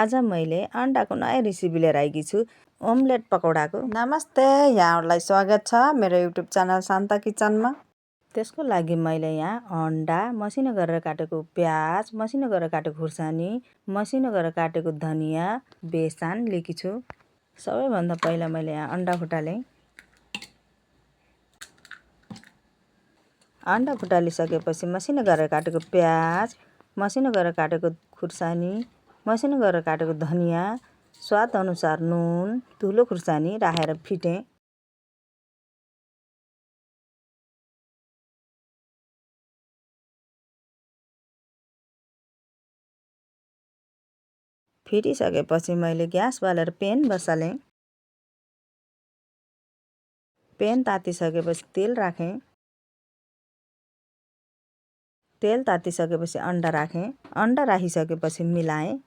आज मैले अन्डाको नयाँ रेसिपी लिएर आएकी छु, ओम्लेट पकौडाको। नमस्ते, यहाँहरूलाई स्वागत छ मेरो युट्युब च्यानल शान्ता किचनमा। त्यसको लागि मैले यहाँ अन्डा, मसिनो गरेर काटेको प्याज, मसिनो गरेर काटेको खुर्सानी, मसिनो गरेर काटेको धनियाँ, बेसन लिएकी छु। सबैभन्दा पहिला मैले यहाँ अन्डा फुटालेँ। अन्डा फुटालिसकेपछि मसिनो गरेर काटेको प्याज, मसिनो गरेर काटेको खुर्सानी, मसिनो गरेर काटेको धनियाँ, स्वाद अनुसार नुन, धुलो खुर्सानी राखेर फिटेँ। फिटिसकेपछि मैले ग्यास बालेर पेन बसालेँ। पेन तातिसकेपछि तेल राखेँ। तेल तातिसकेपछि अन्डा राखेँ। अन्डा राखिसकेपछि मिलाएँ।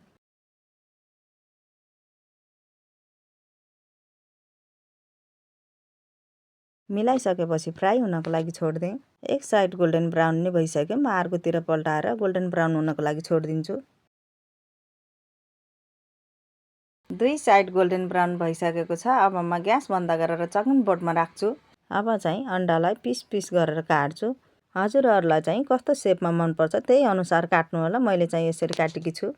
मिलाइसकेपछि फ्राई हुनको लागि छोडिदिएँ। एक साइड गोल्डन ब्राउन नै भइसक्यो। म अर्कोतिर पल्टाएर गोल्डन ब्राउन हुनको लागि छोडिदिन्छु। दुई साइड गोल्डन ब्राउन भइसकेको छ। अब म ग्यास बन्द गरेर चकिङ बोर्डमा राख्छु। अब चाहिँ अन्डालाई पिस गरेर काट्छु। हजुरहरूलाई चाहिँ कस्तो सेपमा मनपर्छ त्यही अनुसार काट्नु होला। मैले चाहिँ यसरी काटेकी छु।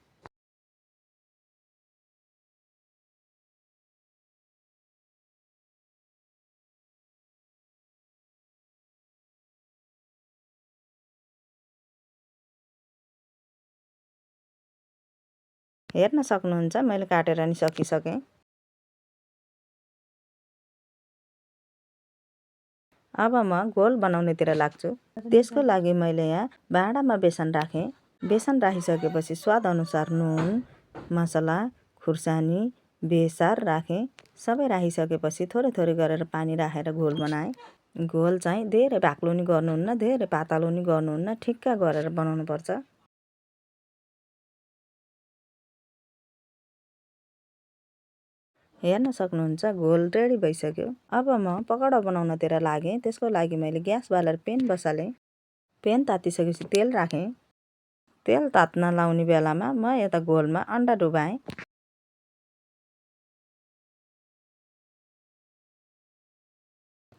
हेर्न सक्नुहुन्छ मैले काटेर नि सकिसकेँ। अब म घोल बनाउनेतिर लाग्छु। त्यसको लागि मैले यहाँ भाँडामा बेसन राखेँ। बेसन राखिसकेपछि स्वाद अनुसार नुन, मसला, खुर्सानी, बेसार राखेँ। सबै राखिसकेपछि थोरै गरेर पानी राखेर घोल बनाएँ। घोल चाहिँ धेरै बाक्लो नि गर्नुहुन्न, धेरै पातलो नि गर्नुहुन्न, ठिक्क गरेर बनाउनुपर्छ। हेर्न सक्नुहुन्छ घोल रेडी भइसक्यो। अब म पकौडा बनाउनतिर लागेँ। त्यसको लागि मैले ग्यास बालेर पेन बसालेँ। पेन तातिसकेपछि तेल राखेँ। तेल तात्न लाउने बेलामा म यता घोलमा अन्डा डुबाएँ।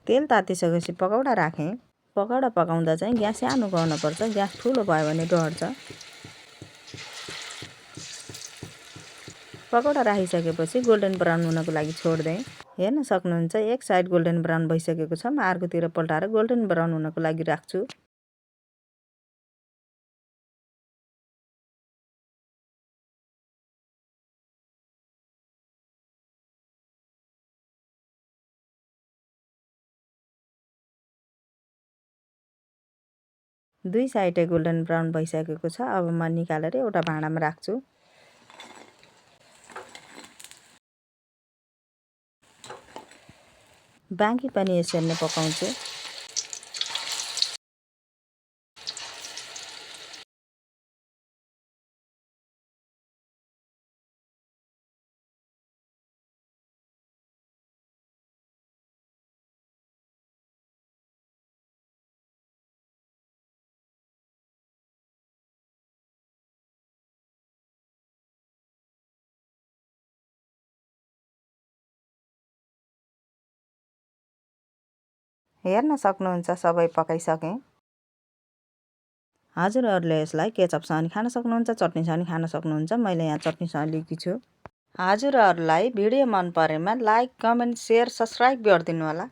तेल तातिसकेपछि पकौडा राखेँ। पकौडा पकाउँदा चाहिँ ग्यास सानो गर्नुपर्छ। ग्यास ठुलो भयो भने डढ्छ। पकौडा राखिसकेपछि गोल्डन ब्राउन हुनको लागि छोडिदिएँ। हेर्न सक्नुहुन्छ एक साइड गोल्डन ब्राउन भइसकेको छ। म अर्कोतिर पल्टाएर गोल्डन ब्राउन हुनको लागि राख्छु। दुई साइडै गोल्डन ब्राउन भइसकेको छ। अब म निकालेर एउटा भाँडामा राख्छु। बाँकी पनि यसरी नै पकाउँछु। हेर्न सक्नुहुन्छ सबै पकाइसकेँ। हजुरहरूले यसलाई केचपसँग पनि खान सक्नुहुन्छ, चट्नीसँग पनि खान सक्नुहुन्छ। मैले यहाँ चट्नीसँग लिएकी छु। हजुरहरूलाई भिडियो मन परेमा लाइक, कमेन्ट, सेयर, सब्सक्राइब गरिदिनु होला।